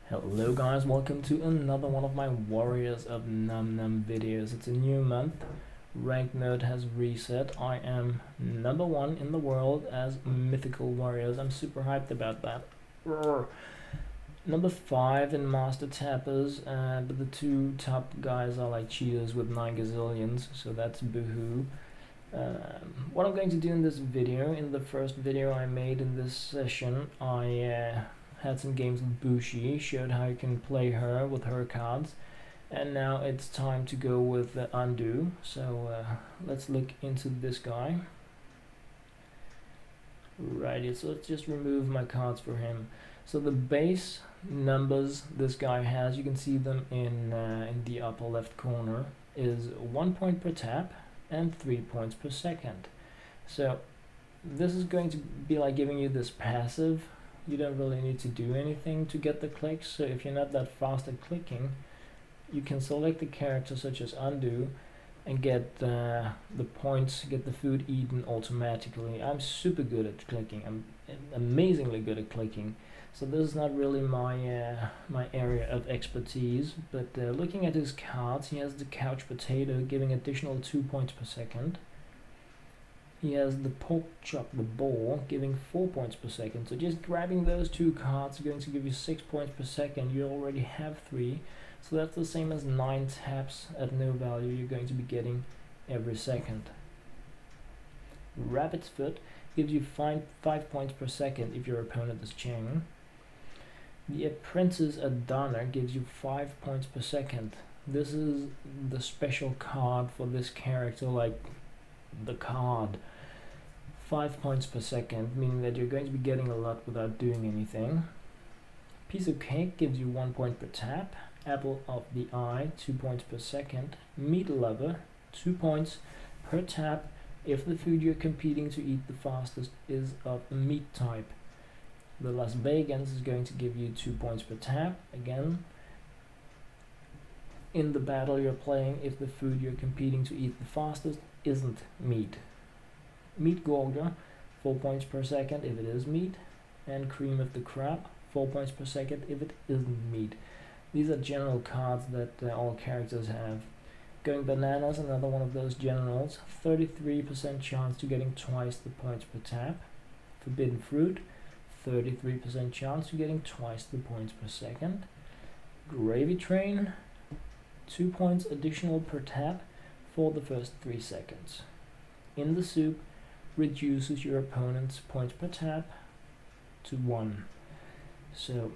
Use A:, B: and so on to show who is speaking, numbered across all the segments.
A: Hello guys, welcome to another one of my Warriors of Nom Nom videos. It's a new month, ranked mode has reset. I am number 1 in the world as mythical warriors. I'm super hyped about that. Number 5 in master tappers, but the two top guys are like cheaters with 9 gazillions, so that's boohoo. What I'm going to do in this video, in the first video I made in this session, I had some games with Bushi, showed how you can play her with her cards, and now it's time to go with Oondoo. So let's look into this guy. Righty, so let's just remove my cards for him. So the base numbers this guy has, you can see them in the upper left corner, is 1 point per tap and 3 points per second. So this is going to be like giving you this passive. You don't really need to do anything to get the clicks, so if you're not that fast at clicking, you can select the character such as Oondoo and get the points, get the food eaten automatically. I'm super good at clicking, I'm amazingly good at clicking, so this is not really my my area of expertise, but looking at his cards, he has the couch potato giving additional 2 points per second. He has the pork chop, the ball, giving 4 points per second. So just grabbing those two cards is going to give you 6 points per second. You already have 3. So that's the same as 9 taps at no value you're going to be getting every second. Rabbit's Foot gives you 5 points per second if your opponent is Chang. The Apprentice Adana gives you 5 points per second. This is the special card for this character, like the card. 5 points per second, meaning that you're going to be getting a lot without doing anything. Piece of Cake gives you 1 point per tap. Apple of the Eye, 2 points per second. Meat Lover, 2 points per tap if the food you're competing to eat the fastest is of a meat type. The Las Vegans is going to give you 2 points per tap, again in the battle you're playing if the food you're competing to eat the fastest isn't meat. Meat Gorger, 4 points per second if it is meat, and Cream of the Crop, 4 points per second if it isn't meat. These are general cards that all characters have. Going Bananas, another one of those generals, 33% chance to getting twice the points per tap. Forbidden Fruit, 33% chance to getting twice the points per second. Gravy Train, 2 points additional per tap for the first 3 seconds. In the Soup reduces your opponent's points per tap to 1. So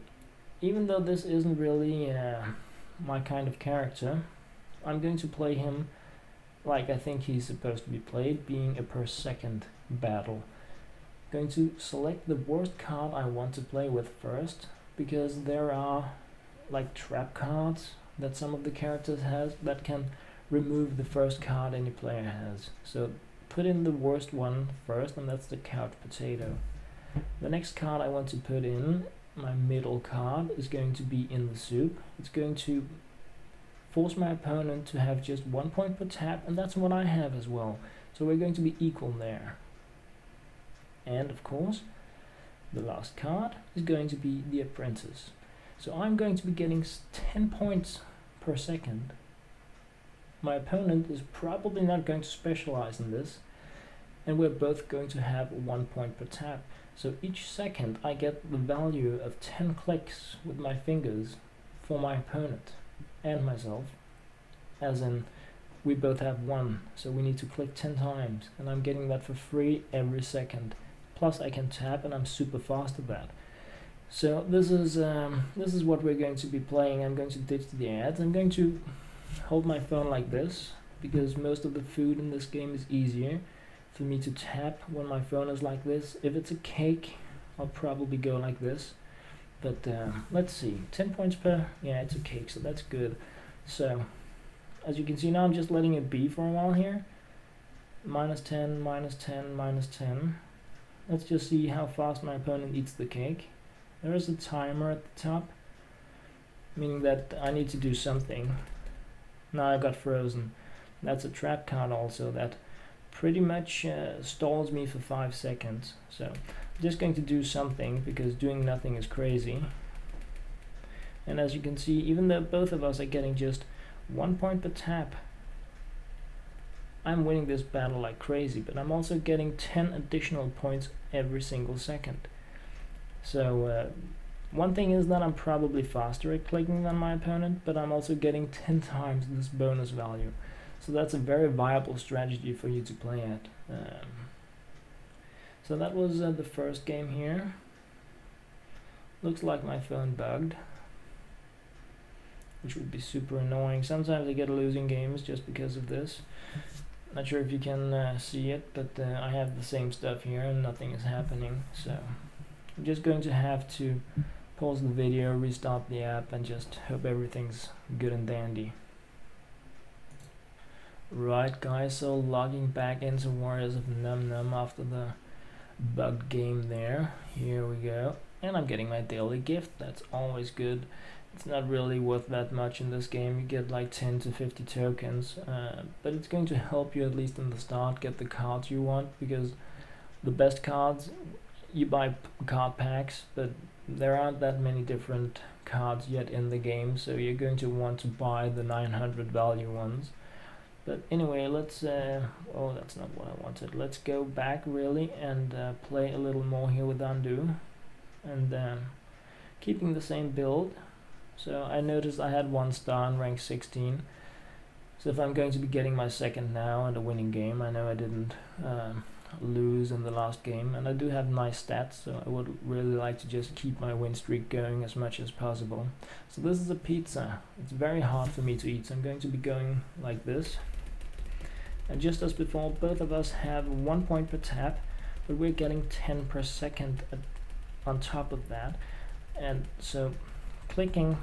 A: even though this isn't really my kind of character, I'm going to play him like I think he's supposed to be played, being a per second battle. Going to select the worst card I want to play with first, because there are like trap cards that some of the characters has that can remove the first card any player has. So put in the worst one first, and that's the couch potato. The next card I want to put in, my middle card, is going to be in the Soup. It's going to force my opponent to have just 1 point per tap, and that's what I have as well. So we're going to be equal there. And of course, the last card is going to be the Apprentice. So I'm going to be getting 10 points per second. My opponent is probably not going to specialize in this, and we're both going to have 1 point per tap. So each second I get the value of 10 clicks with my fingers for my opponent and myself, as in we both have 1, so we need to click 10 times, and I'm getting that for free every second. Plus I can tap, and I'm super fast at that. So this is what we're going to be playing. I'm going to ditch the ads. I'm going to hold my phone like this, because most of the food in this game is easier for me to tap when my phone is like this. If it's a cake, I'll probably go like this, but let's see, 10 points per, yeah, it's a cake, so that's good. So as you can see now, I'm just letting it be for a while here. -10, -10, -10. Let's just see how fast my opponent eats the cake. There is a timer at the top, meaning that I need to do something. Now I got frozen. That's a trap card also that pretty much stalls me for 5 seconds. So I'm just going to do something, because doing nothing is crazy. And as you can see, even though both of us are getting just 1 point per tap, I'm winning this battle like crazy, but I'm also getting 10 additional points every single second. So one thing is that I'm probably faster at clicking than my opponent, but I'm also getting 10 times this bonus value. So that's a very viable strategy for you to play at. So that was the first game here. Looks like my phone bugged, which would be super annoying. Sometimes I get losing games just because of this. Not sure if you can see it, but I have the same stuff here and nothing is happening. So I'm just going to have to pause the video, restart the app, and just hope everything's good and dandy. Right guys, so logging back into Warriors of Nom Nom after the bugged game there. Here we go. And I'm getting my daily gift. That's always good. It's not really worth that much in this game. You get like 10 to 50 tokens, but it's going to help you at least in the start get the cards you want, because the best cards, you buy card packs, but there aren't that many different cards yet in the game, so you're going to want to buy the 900 value ones. But anyway, let's oh, that's not what I wanted. Let's go back really and play a little more here with Oondoo, and keeping the same build. So I noticed I had 1 star in rank 16, so if I'm going to be getting my second now and a winning game, I know I didn't lose in the last game, and I do have nice stats, so I would really like to just keep my win streak going as much as possible. So this is a pizza. It's very hard for me to eat, so I'm going to be going like this. And just as before, both of us have 1 point per tap, but we're getting 10 per second on top of that, and so clicking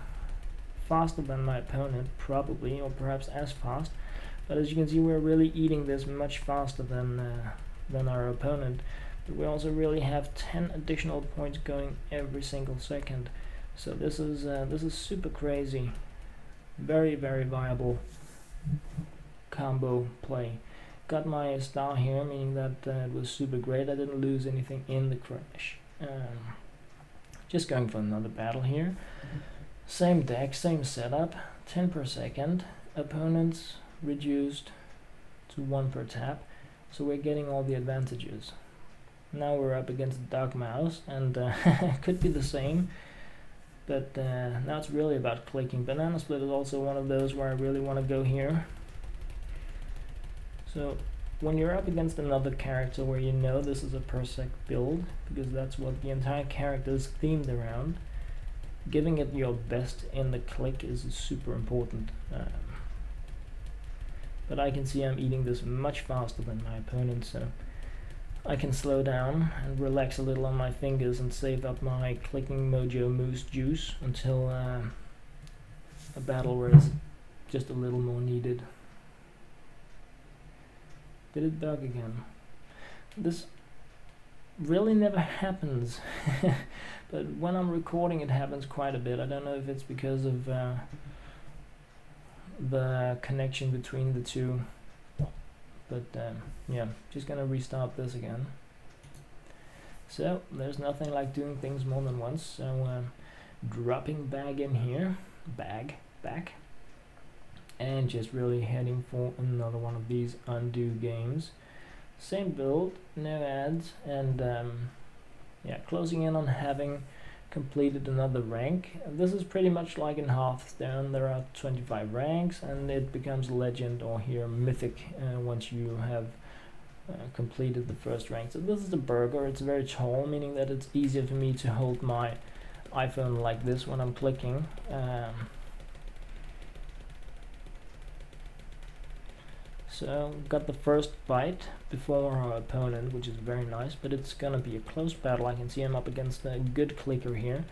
A: faster than my opponent, probably, or perhaps as fast, but as you can see, we're really eating this much faster than our opponent, but we also really have 10 additional points going every single second. So this is super crazy. Very viable combo play. Got my star here, meaning that it was super great. I didn't lose anything in the crash. Just going for another battle here. Same deck, same setup, 10 per second. Opponents reduced to 1 per tap, so we're getting all the advantages. Now we're up against the Dog Mouse, and could be the same, but now it's really about clicking. Banana Split is also one of those where I really want to go here. So when you're up against another character where you know this is a per sec build, because that's what the entire character is themed around, giving it your best in the click is super important. But I can see I'm eating this much faster than my opponent, so I can slow down and relax a little on my fingers and save up my clicking mojo moose juice until a battle where it's just a little more needed. Did it bug again? This really never happens, but when I'm recording it happens quite a bit. I don't know if it's because of the connection between the two, but yeah, just gonna restart this again. So there's nothing like doing things more than once, so dropping back in here, back, and just really heading for another one of these Oondoo games. Same build, no ads, and yeah, closing in on having completed another rank. This is pretty much like in Hearthstone. There are 25 ranks, and it becomes legend or here mythic once you have completed the first rank. So this is the burger. It's very tall, meaning that it's easier for me to hold my iPhone like this when I'm clicking. So got the first bite before our opponent, which is very nice, but it's gonna be a close battle. I can see him up against a good clicker here,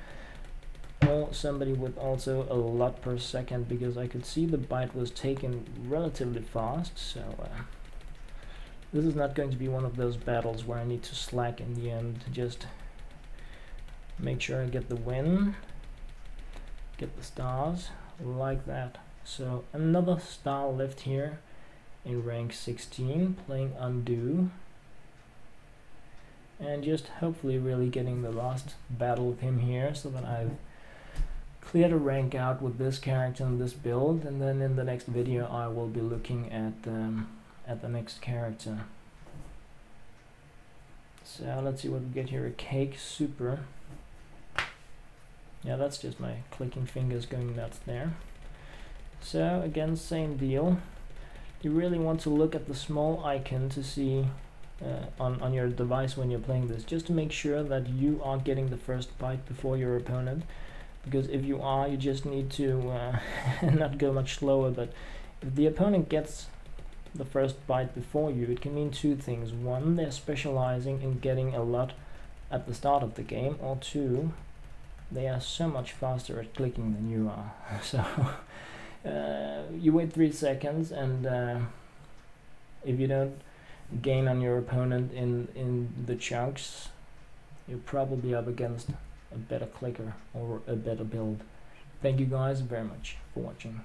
A: or somebody with also a lot per second, because I could see the bite was taken relatively fast. So this is not going to be one of those battles where I need to slack in the end. Just make sure I get the win, get the stars like that. So another star left here in rank 16, playing Oondoo, and just hopefully really getting the last battle with him here, so that I've clear the rank out with this character and this build, and then in the next video I will be looking at the next character. So let's see what we get here. A cake super. Yeah, that's just my clicking fingers going nuts there. So again, same deal. You really want to look at the small icon to see on your device when you're playing this, just to make sure that you are getting the first bite before your opponent. Because if you are, you just need to not go much slower. But if the opponent gets the first bite before you, it can mean two things. One, they're specializing in getting a lot at the start of the game, or two, they are so much faster at clicking than you are. So you wait 3 seconds, and if you don't gain on your opponent in the chunks, you're probably up against a better clicker or a better build. Thank you guys very much for watching.